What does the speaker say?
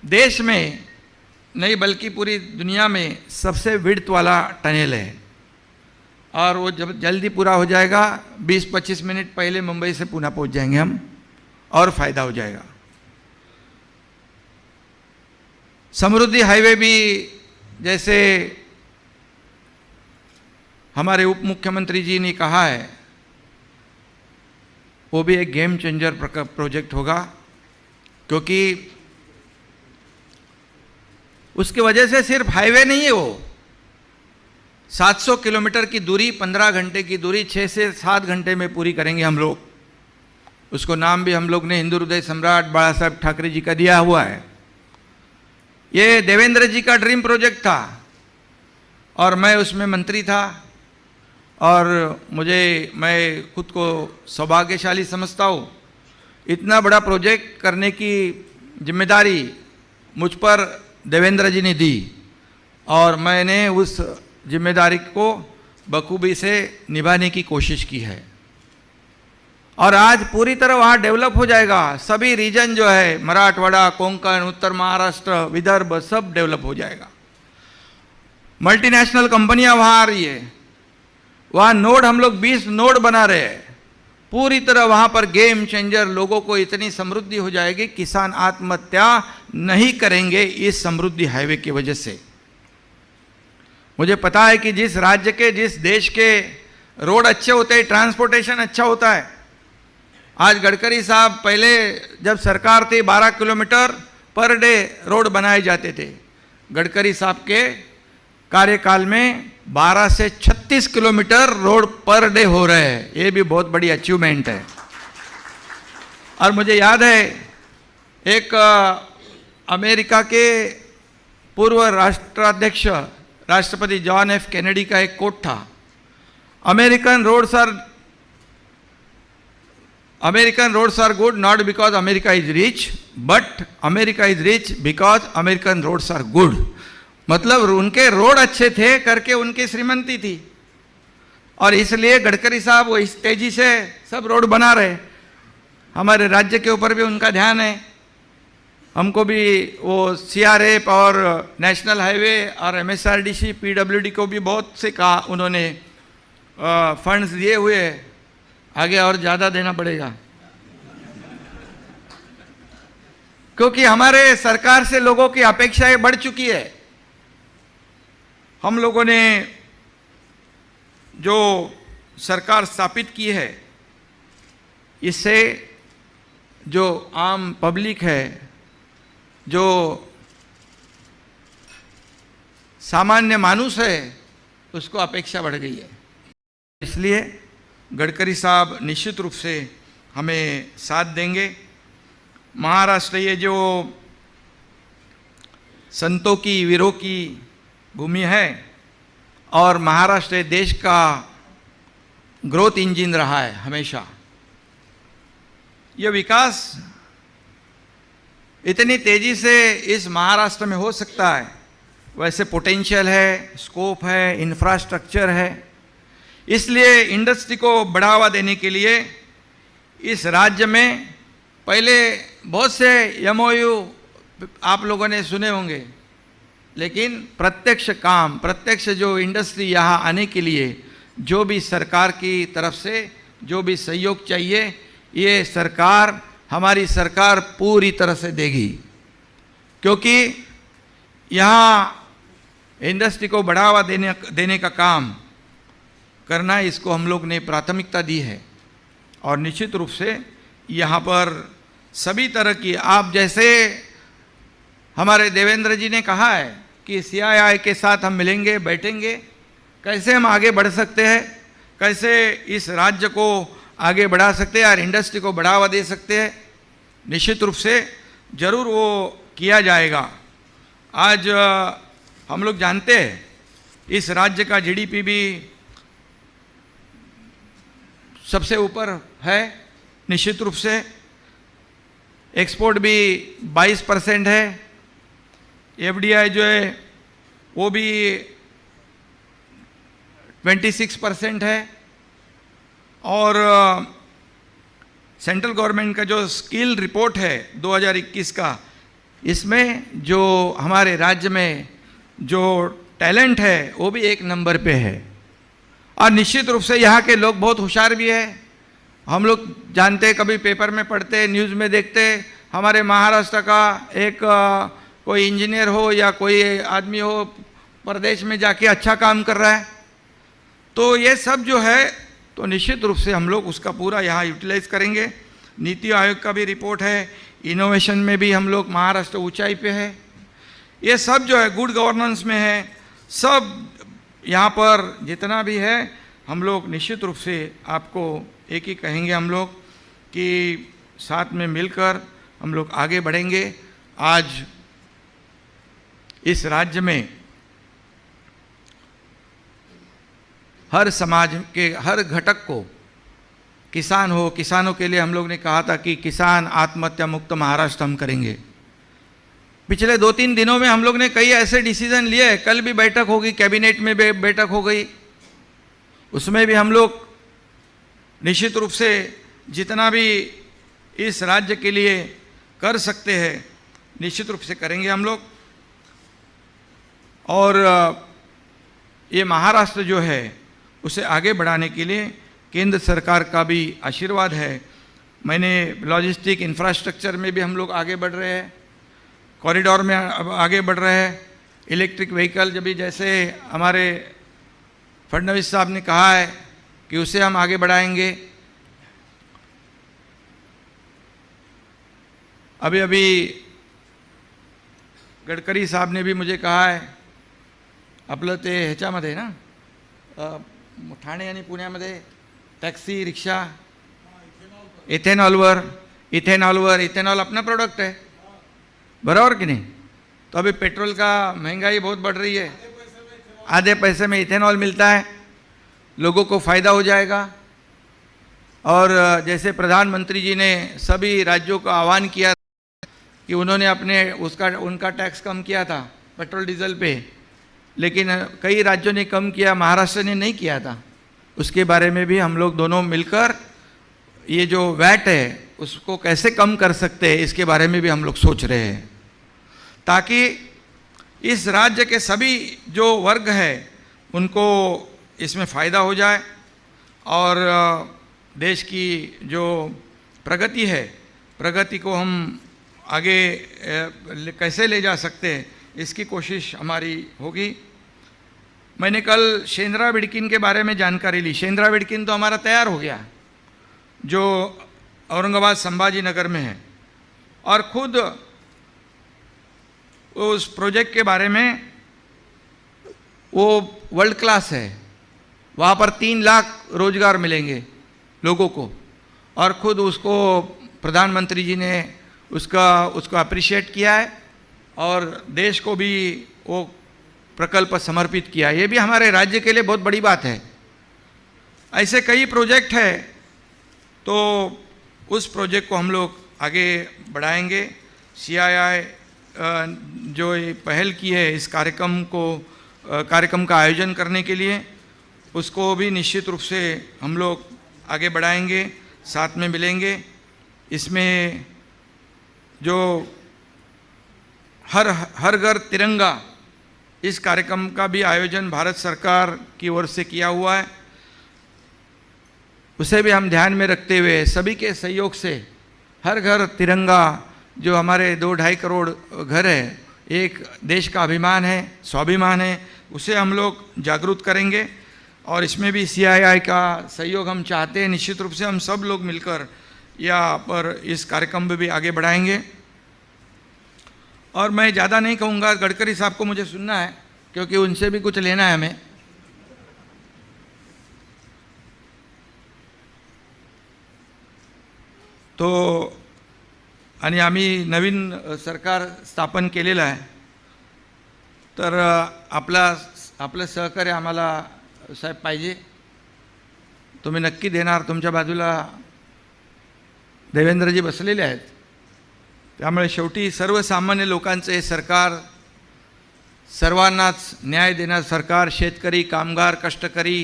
देश में नहीं बल्कि पूरी दुनिया में सबसे विड्थ वाला टनल है और वो जब जल्दी पूरा हो जाएगा 20-25 मिनट पहले मुंबई से पुणे पहुंच जाएंगे हम और फायदा हो जाएगा। समृद्धि हाईवे भी जैसे हमारे उप मुख्यमंत्री जी ने कहा है वो भी एक गेम चेंजर प्रोजेक्ट होगा, क्योंकि उसकी वजह से सिर्फ हाईवे नहीं है, वो 700 किलोमीटर की दूरी 15 घंटे की दूरी 6 से 7 घंटे में पूरी करेंगे हम लोग। उसको नाम भी हम लोग ने हिंदू हृदय सम्राट बाला साहब ठाकरे जी का दिया हुआ है। ये देवेंद्र जी का ड्रीम प्रोजेक्ट था और मैं उसमें मंत्री था और मैं खुद को सौभाग्यशाली समझता हूँ। इतना बड़ा प्रोजेक्ट करने की जिम्मेदारी मुझ पर देवेंद्र जी ने दी और मैंने उस जिम्मेदारी को बखूबी से निभाने की कोशिश की है और आज पूरी तरह वहाँ डेवलप हो जाएगा। सभी रीजन जो है मराठवाड़ा, कोंकण, उत्तर महाराष्ट्र, विदर्भ सब डेवलप हो जाएगा। मल्टीनेशनल कंपनियां वहाँ आ रही है, वहाँ नोड हम लोग 20 नोड बना रहे हैं। पूरी तरह वहाँ पर गेम चेंजर, लोगों को इतनी समृद्धि हो जाएगी, किसान आत्महत्या नहीं करेंगे इस समृद्धि हाईवे की वजह से। मुझे पता है कि जिस राज्य के, जिस देश के रोड अच्छे होते हैं, ट्रांसपोर्टेशन अच्छा होता है। आज गडकरी साहब, पहले जब सरकार थी 12 किलोमीटर पर डे रोड बनाए जाते थे। गडकरी साहब के कार्यकाल में 12 से 36 किलोमीटर रोड पर डे हो रहे हैं। ये भी बहुत बड़ी अचीवमेंट है। और मुझे याद है एक अमेरिका के पूर्व राष्ट्राध्यक्ष राष्ट्रपति जॉन एफ कैनेडी का एक कोट था, American roads are good not because America is rich but America is rich because American roads are good. मतलब उनके रोड अच्छे थे करके उनकी श्रीमंती थी और इसलिए गडकरी साहब वो इस तेजी से सब रोड बना रहे। हमारे राज्य के ऊपर भी उनका ध्यान है। हमको भी वो CRF और नेशनल हाईवे और MSRDC PWD को भी बहुत से कहा, उन्होंने फंड्स दिए हुए, आगे और ज़्यादा देना पड़ेगा क्योंकि हमारे सरकार से लोगों की अपेक्षाएं बढ़ चुकी है। हम लोगों ने जो सरकार स्थापित की है, इससे जो आम पब्लिक है, जो सामान्य मानुष है, उसको अपेक्षा बढ़ गई है। इसलिए गडकरी साहब निश्चित रूप से हमें साथ देंगे। महाराष्ट्र ये जो संतों की, वीरों की भूमि है और महाराष्ट्र देश का ग्रोथ इंजन रहा है हमेशा। यह विकास इतनी तेजी से इस महाराष्ट्र में हो सकता है, वैसे पोटेंशियल है, स्कोप है, इंफ्रास्ट्रक्चर है। इसलिए इंडस्ट्री को बढ़ावा देने के लिए इस राज्य में पहले बहुत से MOU आप लोगों ने सुने होंगे, लेकिन प्रत्यक्ष काम, प्रत्यक्ष जो इंडस्ट्री यहाँ आने के लिए जो भी सरकार की तरफ से जो भी सहयोग चाहिए, ये सरकार, हमारी सरकार पूरी तरह से देगी। क्योंकि यहाँ इंडस्ट्री को बढ़ावा देने का काम करना, इसको हम लोग ने प्राथमिकता दी है और निश्चित रूप से यहाँ पर सभी तरह की, आप जैसे हमारे देवेंद्र जी ने कहा है कि CII के साथ हम मिलेंगे, बैठेंगे, कैसे हम आगे बढ़ सकते हैं, कैसे इस राज्य को आगे बढ़ा सकते हैं और इंडस्ट्री को बढ़ावा दे सकते हैं। निश्चित रूप से जरूर वो किया जाएगा। आज हम लोग जानते हैं इस राज्य का GDP भी सबसे ऊपर है। निश्चित रूप से एक्सपोर्ट भी 22% है, FDI जो है वो भी 26% है और सेंट्रल गवर्नमेंट का जो स्किल रिपोर्ट है 2021 का, इसमें जो हमारे राज्य में जो टैलेंट है वो भी एक नंबर पे है। और निश्चित रूप से यहाँ के लोग बहुत होशियार भी है। हम लोग जानते, कभी पेपर में पढ़ते, न्यूज़ में देखते, हमारे महाराष्ट्र का एक कोई इंजीनियर हो या कोई आदमी हो प्रदेश में जाके अच्छा काम कर रहा है। तो ये सब जो है तो निश्चित रूप से हम लोग उसका पूरा यहाँ यूटिलाइज करेंगे। नीति आयोग का भी रिपोर्ट है, इनोवेशन में भी हम लोग महाराष्ट्र ऊंचाई पे है। ये सब जो है गुड गवर्नेंस में है। सब यहाँ पर जितना भी है हम लोग निश्चित रूप से आपको एक ही कहेंगे हम लोग कि साथ में मिलकर हम लोग आगे बढ़ेंगे। आज इस राज्य में हर समाज के हर घटक को, किसान हो, किसानों के लिए हम लोग ने कहा था कि किसान आत्महत्या मुक्त महाराष्ट्र हम करेंगे। पिछले 2-3 दिनों में हम लोग ने कई ऐसे डिसीजन लिए। कल भी बैठक होगी, कैबिनेट में भी बैठक हो गई, उसमें भी हम लोग निश्चित रूप से जितना भी इस राज्य के लिए कर सकते हैं निश्चित रूप से करेंगे हम लोग। और ये महाराष्ट्र जो है उसे आगे बढ़ाने के लिए केंद्र सरकार का भी आशीर्वाद है। मैंने लॉजिस्टिक इंफ्रास्ट्रक्चर में भी हम लोग आगे बढ़ रहे हैं, कॉरिडोर में आगे बढ़ रहे हैं, इलेक्ट्रिक व्हीकल जब भी जैसे हमारे फडणवीस साहब ने कहा है कि उसे हम आगे बढ़ाएंगे। अभी अभी गडकरी साहब ने भी मुझे कहा है, आपलं ते ह्याच्यामध्ये ना ठाणे आणि पुण्यामध्ये टॅक्सी रिक्षा इथेनॉल अपना प्रोडक्ट है, बराबर कि नहीं। तो अभी पेट्रोल का महंगाई बहुत बढ़ रही है, आधे पैसे में इथेनॉल मिलता है, लोगों को फ़ायदा हो जाएगा। और जैसे प्रधानमंत्री जी ने सभी राज्यों को आह्वान किया कि उन्होंने उनका टैक्स कम किया था पेट्रोल डीजल पे, लेकिन कई राज्यों ने कम किया, महाराष्ट्र ने नहीं किया था। उसके बारे में भी हम लोग दोनों मिलकर ये जो वैट है उसको कैसे कम कर सकते हैं इसके बारे में भी हम लोग सोच रहे हैं, ताकि इस राज्य के सभी जो वर्ग है उनको इसमें फ़ायदा हो जाए और देश की जो प्रगति है, प्रगति को हम आगे कैसे ले जा सकते हैं इसकी कोशिश हमारी होगी। मैंने कल शेंद्रा बिडकिन के बारे में जानकारी ली। शेंद्रा बिडकिन तो हमारा तैयार हो गया, जो औरंगाबाद संभाजी नगर में है, और खुद उस प्रोजेक्ट के बारे में वो वर्ल्ड क्लास है। वहाँ पर 3 लाख रोजगार मिलेंगे लोगों को, और खुद उसको प्रधानमंत्री जी ने उसको अप्रिशिएट किया है और देश को भी वो प्रकल्प समर्पित किया। ये भी हमारे राज्य के लिए बहुत बड़ी बात है। ऐसे कई प्रोजेक्ट है, तो उस प्रोजेक्ट को हम लोग आगे बढ़ाएंगे। CII जो ये पहल की है इस कार्यक्रम का आयोजन करने के लिए, उसको भी निश्चित रूप से हम लोग आगे बढ़ाएंगे, साथ में मिलेंगे। इसमें जो हर घर तिरंगा इस कार्यक्रम का भी आयोजन भारत सरकार की ओर से किया हुआ है, उसे भी हम ध्यान में रखते हुए सभी के सहयोग से हर घर तिरंगा, जो हमारे 2-2.5 करोड़ घर है, एक देश का अभिमान है, स्वाभिमान है, उसे हम लोग जागरूक करेंगे। और इसमें भी CII का सहयोग हम चाहते हैं। निश्चित रूप से हम सब लोग मिलकर यहाँ पर इस कार्यक्रम में भी आगे बढ़ाएंगे। और मैं ज़्यादा नहीं कहूँगा, गडकरी साहब को मुझे सुनना है क्योंकि उनसे भी कुछ लेना है हमें। तो आणि आम्ही नवीन सरकार स्थापन केलेलं आहे, तर आपलं सहकार्य आम्हाला साहेब पाहिजे। तुम्ही नक्की देणार, तुमच्या बाजूला देवेंद्रजी बसलेले आहेत। त्यामुळे शेवटी सर्वसामान्य लोकांचे सरकार, सर्वांनाच न्याय देणारं सरकार, शेतकरी, कामगार, कष्टकरी